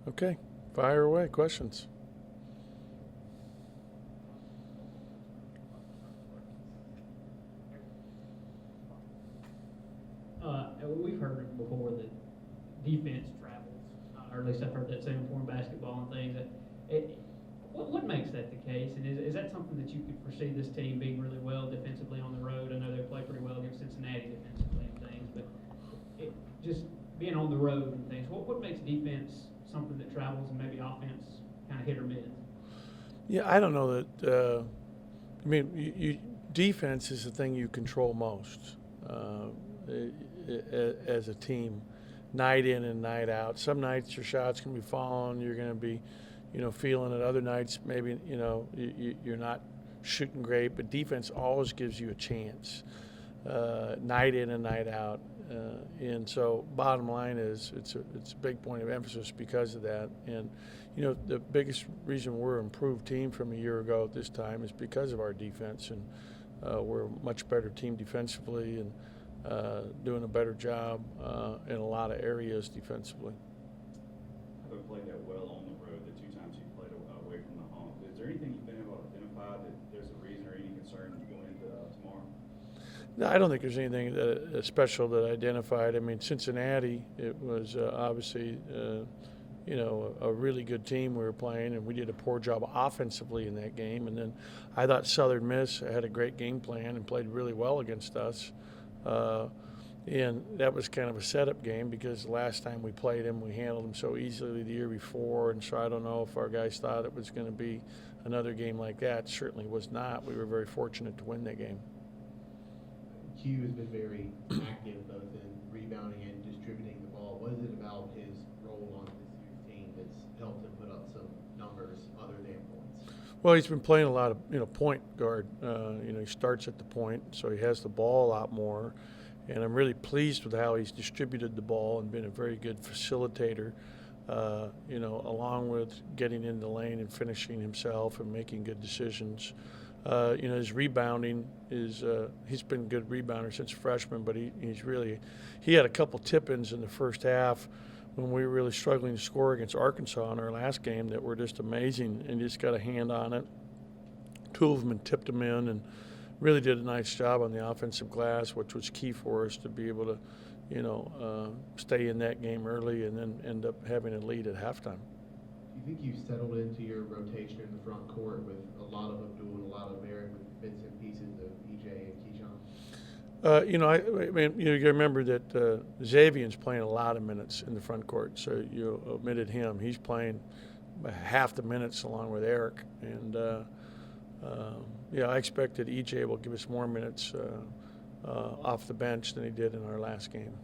Okay, fire away. Questions? We've heard before that defense travels, or at least I've heard that say in foreign basketball and things. What makes that the case, and is that something that you could foresee this team being really well defensively on the road? I know they play pretty well against Cincinnati defensively and things, but just being on the road and things, what makes defense something that travels and maybe offense kind of hit or miss? Yeah, I don't know that. I mean, defense is the thing you control most as a team, night in and night out. Some nights your shots can be falling. You're going to be, feeling it. Other nights, maybe you're not shooting great. But defense always gives you a chance, night in and night out. And so, bottom line is, it's a big point of emphasis because of that. And the biggest reason we're an improved team from a year ago at this time is because of our defense, and we're a much better team defensively and doing a better job in a lot of areas defensively. Haven't played that well on the road the two times you played away from the home. Is there anything you've been able to identify that there's a reason or any concern going into tomorrow? No, I don't think there's anything special that I identified. I mean, Cincinnati, it was obviously, a really good team we were playing, and we did a poor job offensively in that game. And then I thought Southern Miss had a great game plan and played really well against us. Uh, and that was kind of a setup game because the last time we played them, we handled them so easily the year before. And so I don't know if our guys thought it was going to be another game like that. It certainly was not. We were very fortunate to win that game. Q has been very active both in rebounding and distributing the ball. What is it about his role on this year's team that's helped him put up some numbers other than points? Well, he's been playing a lot of point guard. He starts at the point, so he has the ball a lot more. And I'm really pleased with how he's distributed the ball and been a very good facilitator. Along with getting in the lane and finishing himself and making good decisions. His rebounding is he's been a good rebounder since freshman, but he had a couple tip-ins in the first half when we were really struggling to score against Arkansas in our last game that were just amazing, and just got a hand on it. Two of them and tipped them in, and really did a nice job on the offensive glass, which was key for us to be able to, stay in that game early and then end up having a lead at halftime. Do you think you've settled into your rotation in the front court with a lot of Abdul and a lot of Eric with bits and pieces of EJ and Keyshawn? I mean, you remember that Xavier's playing a lot of minutes in the front court, so you omitted him. He's playing half the minutes along with Eric, and I expect that EJ will give us more minutes off the bench than he did in our last game.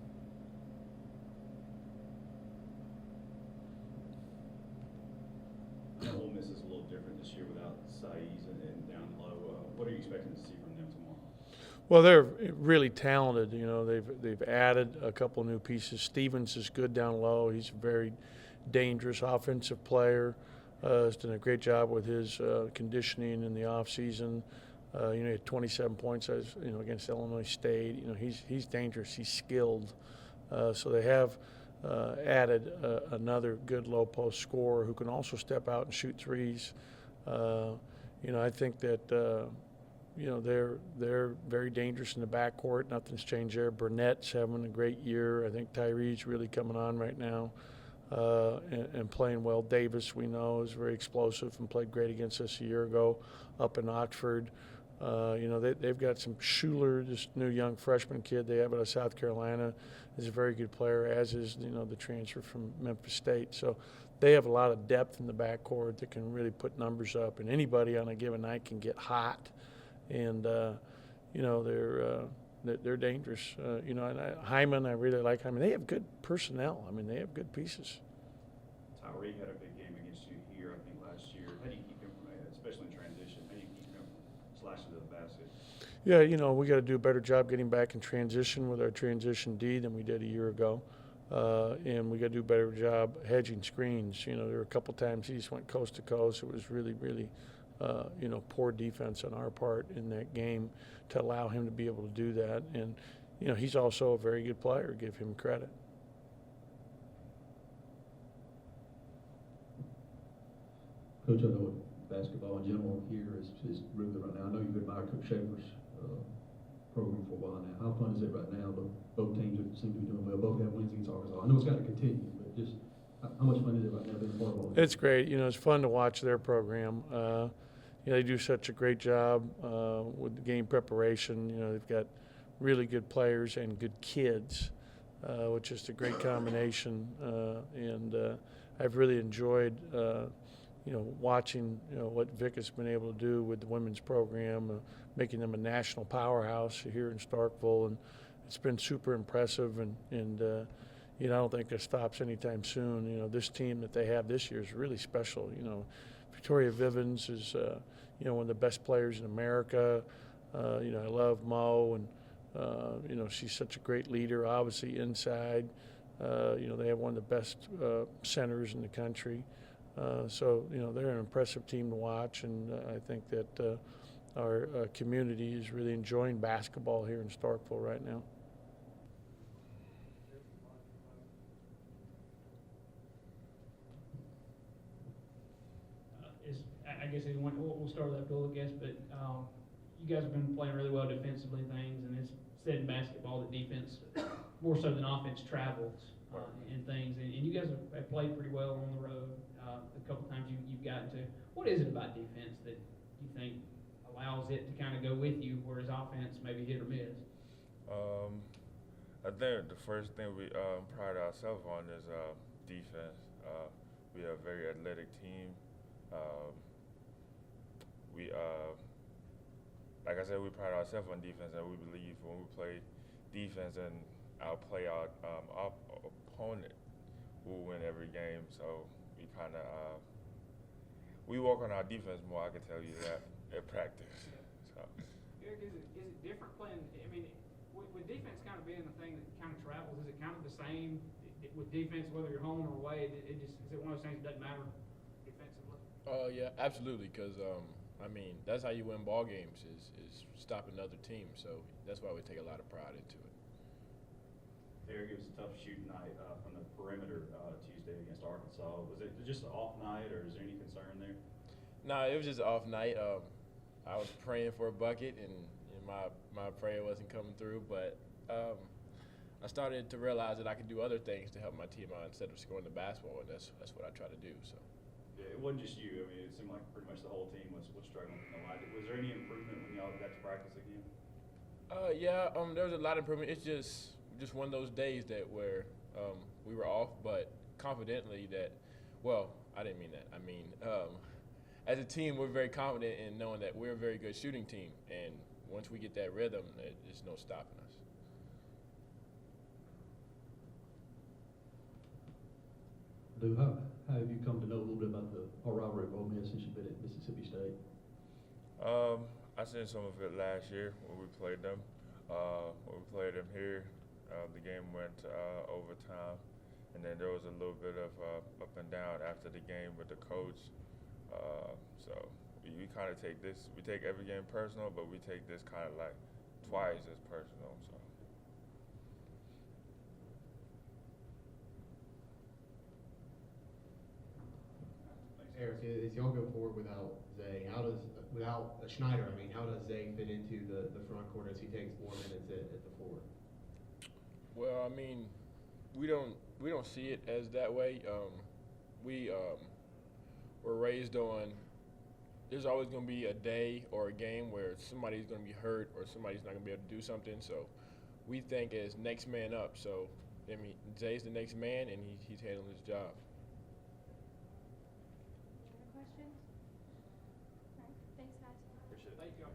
I know Ole Miss is a little different this year without Saiz and down low. What are you expecting to see from them tomorrow? Well, they're really talented. They've added a couple new pieces. Stevens is good down low. He's a very dangerous offensive player. Has done a great job with his conditioning in the off season. He had 27 points against Illinois State. He's dangerous. He's skilled. So they have added another good low post scorer who can also step out and shoot threes. I think that they're very dangerous in the backcourt. Nothing's changed there. Burnett's having a great year. I think Tyree's really coming on right now. And playing well. Davis, we know, is very explosive and played great against us a year ago up in Oxford. They've got some Schuler, this new young freshman kid they have out of South Carolina, is a very good player, as is, the transfer from Memphis State. So they have a lot of depth in the backcourt that can really put numbers up, and anybody on a given night can get hot. And, they're dangerous. Hyman, I really like Hyman. They have good personnel. I mean, they have good pieces. Tyree had a big game against you here, I think, last year. How do you keep him from, especially in transition, how do you keep him from slashing to the basket? Yeah, we got to do a better job getting back in transition with our transition D than we did a year ago. And we got to do a better job hedging screens. There were a couple times he just went coast to coast. It was really, really, poor defense on our part in that game to allow him to be able to do that. And, he's also a very good player. Give him credit. Coach, I know basketball in general here is really good right now. I know you've admired Coach Schaefer's program for a while now. How fun is it right now? Both teams seem to be doing well. Both have wins against Arkansas. I know it's got to continue, but just how much fun is it right now being a part of all this? It's great. You know, it's fun to watch their program. You know, they do such a great job with the game preparation. You know, they've got really good players and good kids, which is a great combination. I've really enjoyed, you know, watching, you know, what Vic has been able to do with the women's program, making them a national powerhouse here in Starkville, and it's been super impressive. And you know, I don't think it stops anytime soon. You know, this team that they have this year is really special. You know, Victoria Vivens is, you know, one of the best players in America. You know, I love Mo, and you know, she's such a great leader. Obviously, inside, you know, they have one of the best centers in the country. So, you know, they're an impressive team to watch, and I think that our community is really enjoying basketball here in Starkville right now. I guess we'll start with Abdul, I guess, but you guys have been playing really well defensively and things, and it's said in basketball that defense, more so than offense, travels and things, and you guys have played pretty well on the road a couple times you've gotten to. What is it about defense that you think allows it to kind of go with you, whereas offense maybe hit or miss? I think the first thing we pride ourselves on is defense. We are a very athletic team. Like I said, we pride ourselves on defense, and we believe when we play defense and outplay our opponent, we'll win every game. So we kind of we work on our defense more. I can tell you that at practice. So. Eric, is it different playing? I mean, with defense kind of being the thing that kind of travels, is it kind of the same with defense, whether you're home or away? Is it one of those things that doesn't matter defensively? Yeah, absolutely. Because I mean, that's how you win ball games is stopping another team. So that's why we take a lot of pride into it. Derek, it was a tough shooting night from the perimeter Tuesday against Arkansas. Was it just an off night, or is there any concern there? No, it was just an off night. I was praying for a bucket, and my prayer wasn't coming through. But I started to realize that I could do other things to help my team out instead of scoring the basketball, and that's what I try to do. So. Yeah, it wasn't just you. I mean, it seemed like pretty much the whole team was struggling from the line. Was there any improvement when y'all got to practice again? Yeah, there was a lot of improvement. It's just one of those days that where we were off, but confidently that. Well, I didn't mean that. I mean, as a team, we're very confident in knowing that we're a very good shooting team, and once we get that rhythm, there's no stopping us. Lou, how have you come to know a little bit about our rivalry of Ole Miss since you've been at Mississippi State? I seen some of it last year when we played them. When we played them here, the game went overtime, and then there was a little bit of up and down after the game with the coach. So we kind of take this. We take every game personal, but we take this kind of like twice as personal. So. Eric, as y'all go forward without Zay, without Schneider, I mean, how does Zay fit into the front court as he takes more minutes at the four? Well, I mean, we don't see it as that way. We're raised on. There's always going to be a day or a game where somebody's going to be hurt or somebody's not going to be able to do something. So we think as next man up. So I mean, Zay's the next man, and he's handling his job. Questions? All right, thanks, guys. Appreciate it. Thank you.